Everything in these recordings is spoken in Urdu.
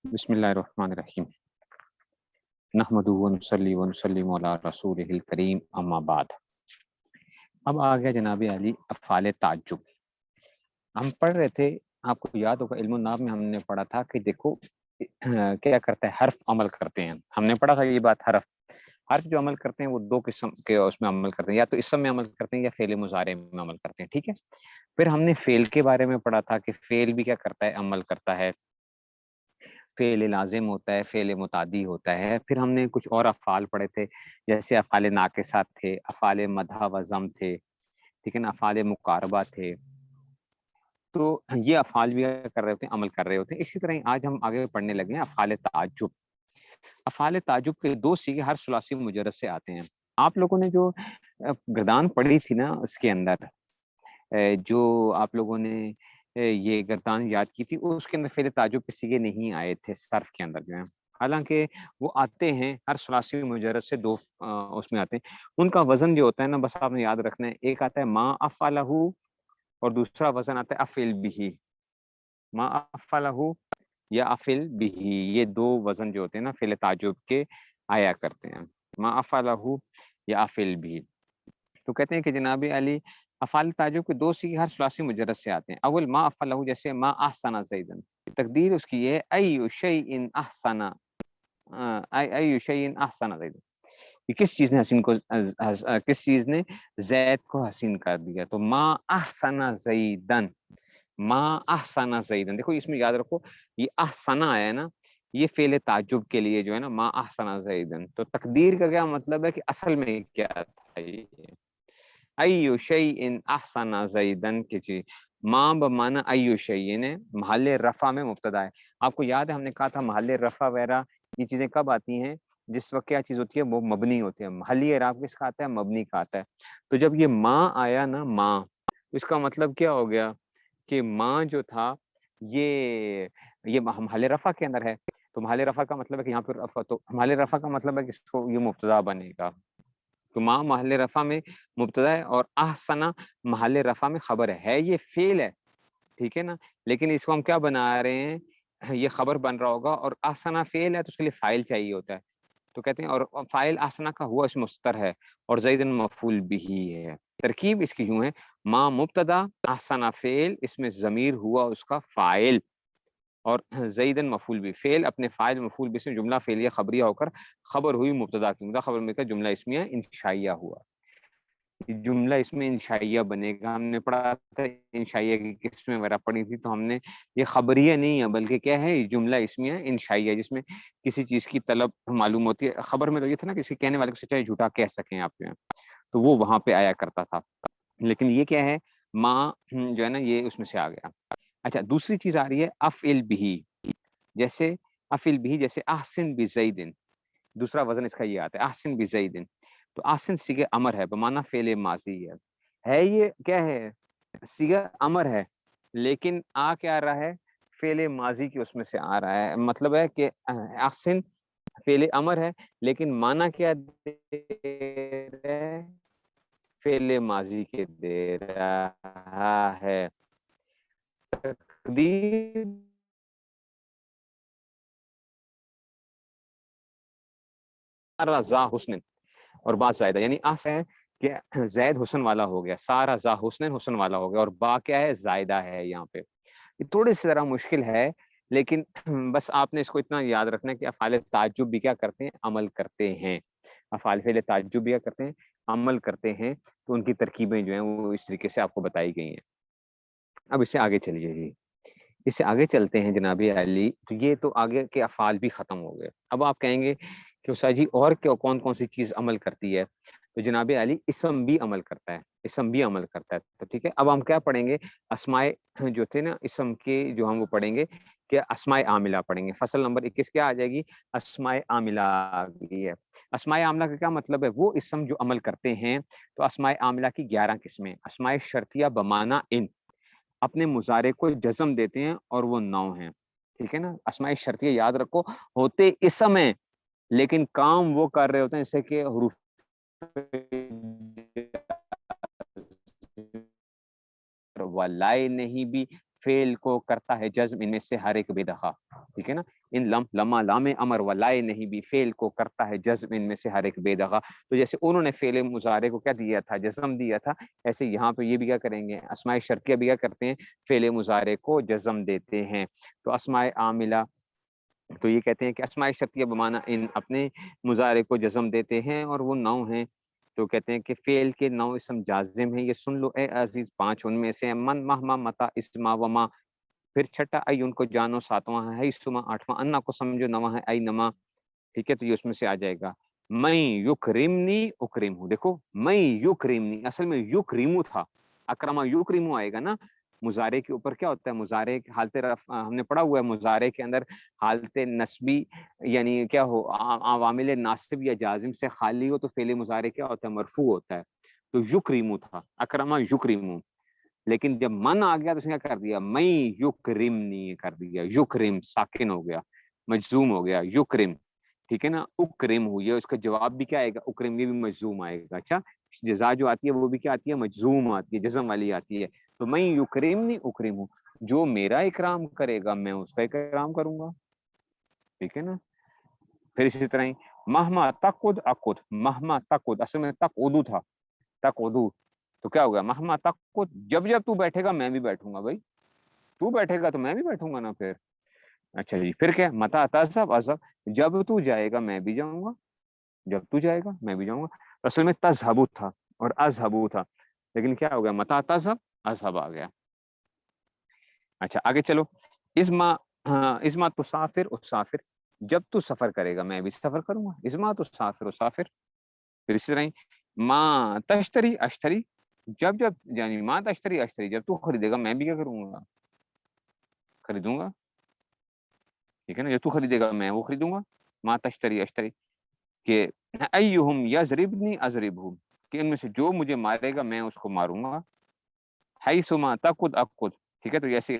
بسم اللہ الرحمن الرحیم نحمدہ ونصلی ونسلم علی رسولہ الکریم اما بعد۔ اب آ گیا جناب علی افعال تعجب۔ ہم پڑھ رہے تھے، آپ کو یاد ہوگا علم النحو میں ہم نے پڑھا تھا کہ دیکھو کیا کرتا ہے، حرف عمل کرتے ہیں۔ ہم نے پڑھا تھا یہ بات، حرف جو عمل کرتے ہیں وہ دو قسم کے اس میں عمل کرتے ہیں، یا تو اسم میں عمل کرتے ہیں یا فعل مضارع میں عمل کرتے ہیں، ٹھیک ہے۔ پھر ہم نے فعل کے بارے میں پڑھا تھا کہ فعل بھی کیا کرتا ہے، عمل کرتا ہے، فعل لازم ہوتا ہے، فعل متعدی ہوتا ہے۔ پھر ہم نے کچھ اور افعال پڑھے تھے، جیسے افعال ناقصات تھے، افعال مدح و ذم تھے، ٹھیک ہے نا، افعال مقاربہ تھے۔ تو یہ افعال بھی کر رہے ہوتے ہیں، عمل کر رہے ہوتے ہیں۔ اسی طرح آج ہم آگے پڑھنے لگے ہیں افعال تعجب۔ افعال تعجب کے دو صیغے ہر ثلاثی مجرد سے آتے ہیں۔ آپ لوگوں نے جو گردان پڑھی تھی نا، اس کے اندر جو آپ لوگوں نے یہ گردان یاد کی تھی، اس کے اندر فعل تعجب کے صیغے نہیں آئے تھے صرف کے اندر جو ہے، حالانکہ وہ آتے ہیں ہر ثلاثی مجرد سے، دو اس میں آتے ہیں۔ ان کا وزن جو ہوتا ہے نا، بس آپ نے یاد رکھنا ہے، ایک آتا ہے ما افعلہ اور دوسرا وزن آتا ہے افعل بہ۔ ما افعلہ یا افعل بہ، یہ دو وزن جو ہوتے ہیں نا فعل تعجب کے آیا کرتے ہیں، ما افعلہ یا افعل بہ۔ تو کہتے ہیں کہ جناب علی افعال تعجب کے دو صیغے ہر ثلاثی مجرد سے آتے ہیں۔ اول ما افعلہ، جیسے ما احسن زیدن، تقدیر اس کی ہے ای شیء احسن، ای شیء احسن زیدن، کہ کس چیز نے حسین کو، کس چیز نے زید کو حسین کر دیا۔ تو ما احسن زیدن، ما احسن زیدن، دیکھو اس میں یاد رکھو یہ احسن آیا ہے نا، یہ فعل تعجب کے لیے جو ہے نا، ما احسن زیدن۔ تو تقدیر کا کیا مطلب ہے کہ اصل میں کیا تھا، یہ ایو شیء احسن زیدن کی چیز، ما بمعنی ایو شیء نے محل رفع میں مبتدا ہے۔ آپ کو یاد ہے ہم نے کہا تھا محل رفع وغیرہ یہ چیزیں کب آتی ہیں، جس وقت کیا چیز ہوتی ہے، وہ مبنی ہوتی ہے۔ محلی اعراب کس کا آتا ہے، مبنی کا آتا ہے۔ تو جب یہ ما آیا نا، ما، اس کا مطلب کیا ہو گیا کہ ما جو تھا یہ محل رفع کے اندر ہے۔ تو محل رفع کا مطلب ہے کہ یہاں پر رفع، تو محل رفع کا مطلب ہے کہ اس کو یہ مبتدا بنے گا۔ تو ما محل رفع میں مبتدا ہے اور احسنا محل رفع میں خبر ہے، یہ فعل ہے، ٹھیک ہے نا، لیکن اس کو ہم کیا بنا رہے ہیں، یہ خبر بن رہا ہوگا، اور احسنا فعل ہے تو اس کے لیے فاعل چاہیے ہوتا ہے۔ تو کہتے ہیں، اور فاعل احسنا کا ہوا اس مستر ہے، اور زیدن مفعول بھی ہے۔ ترکیب اس کی یوں ہے، ما مبتدا، احسنا فعل، اس میں ضمیر ہوا اس کا فاعل، اور زیدن مفعول بھی، فعل اپنے فاعل مفعول بھی سے جملہ فعلیہ خبریہ ہو کر خبر ہوئی مبتدا کی، مبتدا خبر مل کر جملہ اسمیہ انشائیہ ہوا۔ جملہ اس میں انشائیہ بنے گا۔ ہم نے پڑھا تھا انشائیہ کی قسمیں وغیرہ پڑھی تھی، تو ہم نے یہ خبریہ نہیں ہے بلکہ کیا ہے، جملہ اسمیہ انشائیہ، جس میں کسی چیز کی طلب معلوم ہوتی ہے۔ خبر میں تو یہ تھا نا کسی کہنے والے کو سچائی جھوٹا کہہ سکیں آپ جو ہے، تو وہ وہاں پہ آیا کرتا تھا۔ لیکن یہ کیا ہے، ماں جو ہے نا، یہ اس میں سے آ گیا۔ اچھا، دوسری چیز آ رہی ہے افعل بہ، جیسے افعل بہ، جیسے احسن بزیدن، دوسرا وزن اس کا یہ آتا ہے احسن بزیدن۔ تو احسن صیغہ امر ہے، بمعنی فعل ماضی ہے، یہ کیا ہے، صیغہ امر ہے، لیکن آ کیا رہا ہے، فعل ماضی کی اس میں سے آ رہا ہے۔ مطلب ہے کہ احسن فعل امر ہے، لیکن معنی کیا دے رہا ہے، فعل ماضی کے دے رہا ہے۔ تقدیر ذا حسن اور بات زائدہ، یعنی آس ہے کہ زید حسن والا ہو گیا، سارا ذا حسن حسن والا ہو گیا، اور با کیا ہے، زائدہ ہے یہاں پہ۔ یہ تھوڑی سی ذرا مشکل ہے، لیکن بس آپ نے اس کو اتنا یاد رکھنا ہے کہ افعال تعجب بھی کیا کرتے ہیں، عمل کرتے ہیں۔ افعال فعل تعجب بھی کیا کرتے ہیں، عمل کرتے ہیں۔ تو ان کی ترکیبیں جو ہیں وہ اس طریقے سے آپ کو بتائی گئی ہیں۔ اب اس سے آگے چلیے جی، اس سے آگے چلتے ہیں جناب علی۔ تو یہ تو آگے کے افعال بھی ختم ہو گئے۔ اب آپ کہیں گے کہ استاد جی اور کون کون سی چیز عمل کرتی ہے؟ تو جناب علی اسم بھی عمل کرتا ہے، اسم بھی عمل کرتا ہے۔ تو ٹھیک ہے، اب ہم کیا پڑھیں گے، اسماء جو تھے نا اسم کے، جو ہم وہ پڑھیں گے کہ اسماء عاملہ پڑھیں گے۔ فصل نمبر 21 کیا آ جائے گی، اسماء عاملہ آ گئی ہے۔ اسماء عاملہ کا کیا مطلب ہے، وہ اسم جو عمل کرتے ہیں۔ تو اسماء عاملہ کی 11 قسمیں، اسماء شرطیہ بمعنی ان، اپنے مضارع کو جزم دیتے ہیں اور وہ 9 ہیں، ٹھیک ہے نا۔ اسماء شرطیہ یاد رکھو، ہوتے اسم ہیں لیکن کام وہ کر رہے ہوتے ہیں، جیسے کہ حروف واللائے نہیں بھی فعل کو کرتا ہے جزم ان میں سے ہر ایک بے دخا، ٹھیک ہے نا، ان لما لام امر و لائے نہیں بھی، فعل کو کرتا ہے جزم ان میں سے ہر ایک بے دخا. تو جیسے انہوں نے فعل مضارع کو کیا دیا تھا، جزم دیا تھا، ایسے یہاں پہ یہ بھی کیا کریں گے، اسماء شرطیہ بھی کیا کرتے ہیں، فعل مضارع کو جزم دیتے ہیں. تو اسماء عاملہ تو یہ کہتے ہیں کہ اسماء شرطیہ بمعنی ان اپنے مضارع کو جزم دیتے ہیں اور وہ 9 ہیں. تو کہتے ہیں کہ فعل کے 9 اسم جازم ہیں، یہ سن لو اے عزیز، 5 ان میں سے من مہما متا اسما وما، پھر چھٹا ای ان کو جانو 7واں ہے سما، 8واں انا کو سمجھو، 9واں ہے ای نما، ٹھیک ہے. تو یہ اس میں سے آ جائے گا میں یکرمنی اکرم ہوں. دیکھو میں یکرمنی اصل میں یکرمو تھا، اکرما یکرمو آئے گا نا. مضارع کے اوپر کیا ہوتا ہے، مضارع حالت رفع ہم نے پڑھا ہوا ہے، مضارع کے اندر حالت نسبی یعنی کیا ہو، عوامل ناصب یا جازم سے خالی ہو تو فعل مضارع کیا ہوتا ہے، مرفوع ہوتا ہے. تو یکرمو تھا، اکرما یکرمو. لیکن جب من آ گیا تو اس نے کیا کر دیا، میں یکرمنی کر دیا، یکرم ساکن ہو گیا، مجزوم ہو گیا، یکرم، ٹھیک ہے نا. اکرم ہو، یہ اس کا جواب بھی کیا آئے گا، اکرم، یہ بھی مجزوم آئے گا. اچھا جزا جو آتی ہے وہ بھی کیا آتی ہے، مجزوم آتی ہے، جزم والی آتی ہے. تو میں یکرمنی اکرم ہوں، جو میرا اکرام کرے گا میں اس کا اکرام کروں گا، ٹھیک ہے نا. پھر اسی طرح ہی مہما تقعد اقعد، مہما تقعد اصل میں تقعدو تھا، تقعدو، تو کیا ہوگا مہما تقعد، جب جب تو بیٹھے گا میں بھی بیٹھوں گا. بھائی تو بیٹھے گا تو میں بھی بیٹھوں گا نا پھر. اچھا جی پھر کیا، متا تذهب اذهب، جب تو جائے گا میں بھی جاؤں گا، جب تو جائے گا میں بھی جاؤں گا. اصل میں تذهب تھا اور اذهب تھا، لیکن کیا ہو گیا، متا تذهب اذهب آ گیا. اچھا آگے چلو، ازما، ازما تسافر اسافر، جب تو سفر کرے گا میں بھی سفر کروں گا، ازما تسافر اسافر. پھر اسی طرح ما تشتری اشتری، جب جب یعنی ما تشتری اشتری، جب تو خریدے گا میں بھی کیا کروں گا، خریدوں گا، ٹھیک ہے نا. جب تو خریدے گا میں وہ خریدوں گا. ما تشتری اشتری، کہ ایہم یضربنی اضربہ، کہ ان میں سے جو مجھے مارے گا میں اس کو ماروں گا. حیثما تقعد اقعد، ٹھیک ہے. تو جیسے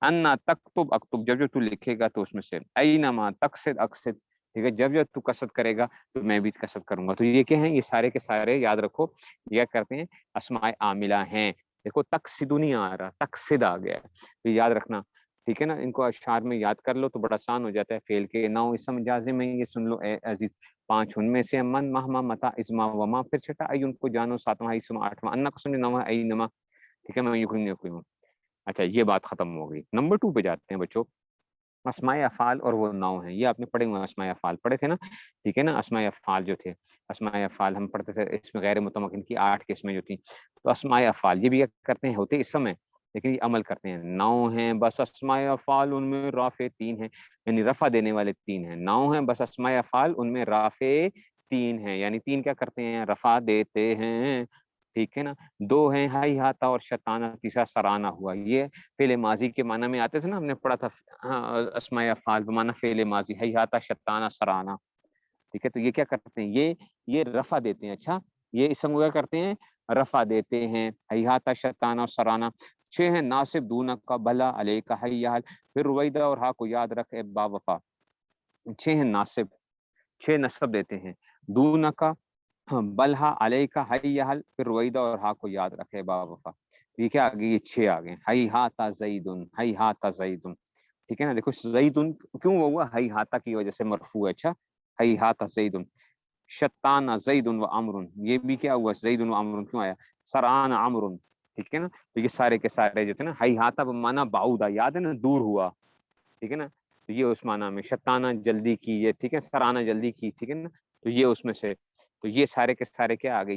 انا تکتب اکتب، جب جب تو لکھے گا تو اس میں سے، اینما تقصد اقصد، ٹھیک ہے، جب جب تو قصد کرے گا تو میں بھی قصد کروں گا. تو یہ کیا ہیں، یہ سارے کے سارے یاد رکھو یہ کرتے ہیں اسماء عاملہ ہیں. دیکھو تقصد نہیں آ رہا، تقصد آ گیا ہے، تو یاد رکھنا، ٹھیک ہے نا. ان کو اشعار میں یاد کر لو تو بڑا آسان ہو جاتا ہے. فعل کے 9 اسم جازم ہیں، یہ سن لو اے عزیز، 5 ان میں سے من مہما متا اسما وما، پھر چھٹا ای ان کو جانو 7واں اسما، 8واں انا کو سمجھو، 9واں ای نما، ٹھیک ہے. میں یوں ہوں. اچھا یہ بات ختم ہو گئی. نمبر 2 پہ جاتے ہیں بچوں، اسماء افعال اور وہ 9 ہیں. یہ آپ نے پڑھے ہوئے اسماء افعال پڑھے تھے نا، ٹھیک ہے نا. اسماء افعال جو تھے، اسماء افعال ہم پڑھتے تھے، اس میں غیر متمکن کی 8 قسمیں جو تھیں. تو اسماء افعال یہ بھی کرتے ہیں، ہوتے اسم ہیں لیکن یہ عمل کرتے ہیں. 9 ہیں بس اسماء افعال، ان میں رافع 3 ہیں، یعنی رفع دینے والے 3 ہیں. 9 ہیں بس اسماء افعال، ان میں رافع 3 ہیں، یعنی 3 کیا کرتے ہیں، رفع دیتے ہیں، ٹھیک ہے نا. 2 ہیں ہائی ہاتھا اور شتانہ، تیسرا سرانہ ہوا. یہ فعل ماضی کے معنی میں آتے تھے نا، ہم نے پڑھا تھا اسماء افعال بمعنی فعل ماضی، ہائی ہاتھا شتانہ سرانہ، ٹھیک ہے. تو یہ کیا کرتے ہیں، یہ رفع دیتے ہیں. اچھا یہ اسم ہوا کرتے ہیں، رفع دیتے ہیں، ہائی ہاتھا شتانہ اور سرانہ. 6 ہیں ناصب، دونہ کا بھلا، علیہ کا حیال، پھر رویدہ اور ہا کو یاد رکھ با وفا. 6 ہیں ناصب، 6 نصب دیتے ہیں، دونہ کا، بلہا، علیہ کا حیال، پھر رویدہ اور ہا کو یاد رکھے با وفا. یہ کیا آگے، یہ 6 آگے، ہی ہاتھا زیدن، ہی ہاتھا زیدن، ٹھیک ہے نا. دیکھو زیدن کیوں ہوا، ہی ہاتھا کی وجہ سے مرفوع ہے. اچھا ہی ہاتھا زیدن. شتانہ زیدن و عمرن، یہ بھی کیا ہوا، زیدن و عمرن کیوں آیا، سرعان عمرن، ٹھیک ہے نا. تو یہ سارے کے سارے جو تھے نا، ہی ہاتھا بمعنی بعودا، یاد ہے نا، دور ہوا، ٹھیک ہے نا. تو یہ اس معنی میں، شتانہ جلدی کی، یہ ٹھیک ہے، سرانہ جلدی کی، ٹھیک ہے نا. تو یہ اس میں سے، تو یہ سارے کے سارے کیا آگے،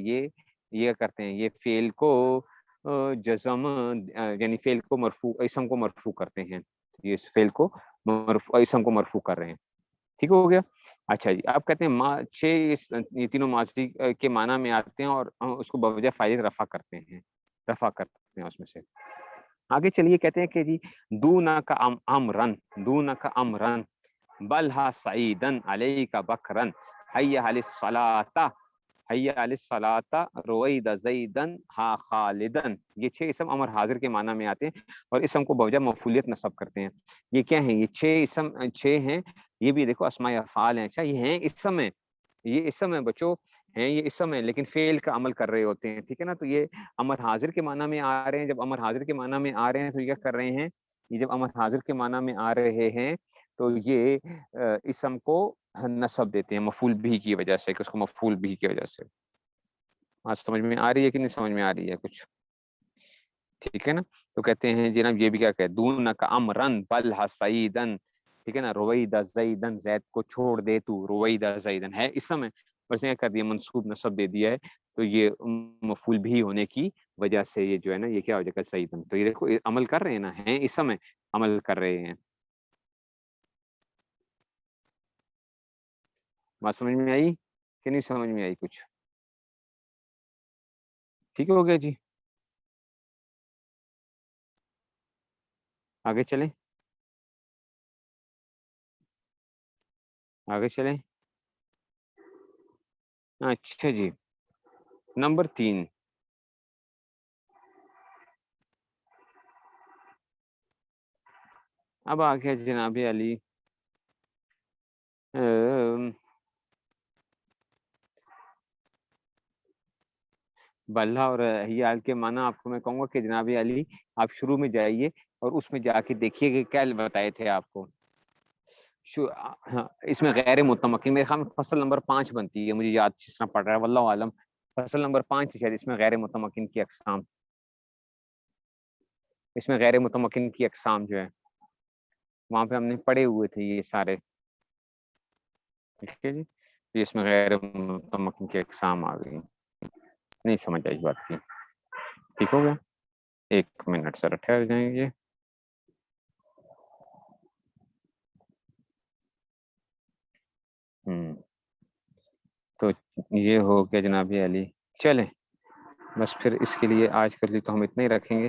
یہ کرتے ہیں، یہ فعل کو جزم یعنی فعل کو مرفوع، اسم کو مرفوع کرتے ہیں. یہ اس فعل کو مرفوع، اسم کو مرفوع کر رہے ہیں، ٹھیک ہو گیا. اچھا جی آپ کہتے ہیں 6 یہ تینوں ماضی کے معنی میں آتے ہیں اور اس کو بوجہ فاعل رفع کرتے ہیں، رفع کرتے ہیں اس میں سے. آگے چلیے کہتے ہیں کہ جی دونہ کا امرن، دونہ کا امرن، بلہا سعیدن، علیہ کا بکرن، حی علی الصلاۃ، حی علی الصلاۃ، روید زیدن، ہا خالدن. یہ 6 اسم امر حاضر کے معنی میں آتے ہیں اور اسم کو بوجہ مفعولیت نصب کرتے ہیں. یہ کیا ہیں، یہ 6 اسم 6 ہیں. یہ بھی دیکھو اسماء افعال ہیں. اچھا یہ ہیں اسم ہیں، یہ اسم ہیں بچوں، ہیں یہ اسم ہیں لیکن فعل کا عمل کر رہے ہوتے ہیں، ٹھیک ہے نا. تو یہ امر حاضر کے معنی میں آ رہے ہیں. جب امر حاضر کے معنی میں آ رہے ہیں تو یہ کیا کر رہے ہیں، یہ جب امر حاضر کے معنی میں آ رہے ہیں تو یہ اسم کو نصب دیتے ہیں مفعول بھی کی وجہ سے، کہ اس کو مفعول بھی کی وجہ سے. آج سمجھ میں آ رہی ہے کہ نہیں سمجھ میں آ رہی ہے کچھ؟ ٹھیک ہے نا. تو کہتے ہیں جناب یہ بھی کیا کہ دون کا امرن بل سعیدن، ٹھیک ہے نا، رویدہ زیدن، زید کو چھوڑ دے تو، رویدہ زیدن ہے اسم ہے، بس نے کر دیا منصوب نصب دے دیا ہے، تو یہ مفعول بھی ہونے کی وجہ سے یہ جو ہے نا یہ کیا ہو جائے گا سعیدن. تو یہ دیکھو عمل کر رہے ہیں نا، ہیں اسم ہے، عمل کر رہے ہیں. بات سمجھ میں آئی کہ نہیں سمجھ میں آئی کچھ؟ ٹھیک ہو گیا جی. آگے چلیں، آگے چلیں. اچھا جی، نمبر 3. اب آ گیا جناب علی بلہ اور حیال کے معنی آپ کو میں کہوں گا کہ جناب علی آپ شروع میں جائیے اور اس میں جا کے دیکھیے کہ کیا بتائے تھے آپ کو. اس میں غیر متمکن میرے خیال میں فصل نمبر 5 بنتی ہے، مجھے یاد جس طرح پڑھ رہا ہے واللہ عالم، فصل نمبر 5 شاید اس میں غیر متمکن کی اقسام، اس میں غیر متمکن کی اقسام جو ہے وہاں پہ ہم نے پڑھے ہوئے تھے یہ سارے. ٹھیک ہے جی، اس میں غیر متمکن کی اقسام آ گئی. نہیں سمجھ آئی بات کی؟ ٹھیک ہو گیا. 1 منٹ سر ٹھہر جائیں گے. تو یہ ہو گیا جناب علی. چلیں بس پھر اس کے لیے آج کے لیے تو ہم اتنے ہی رکھیں گے.